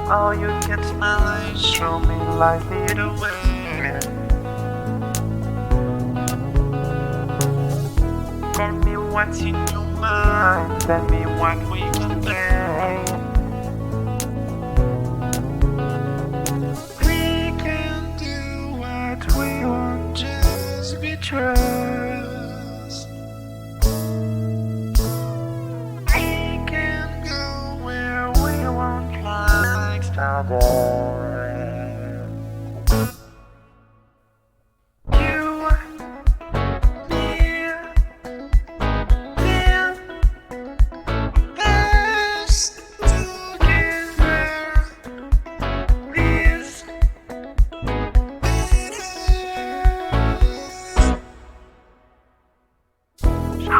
Oh, you can smile, show me lightly the way. Tell me what's in your mind, tell me what we can make. We can do what we want, just be trust. We can go where we want like stardust.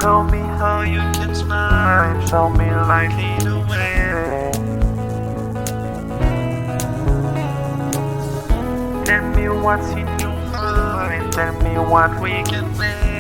Show me how you can smile, show me lightly the way. Tell me what's in your mind, tell me what we can make.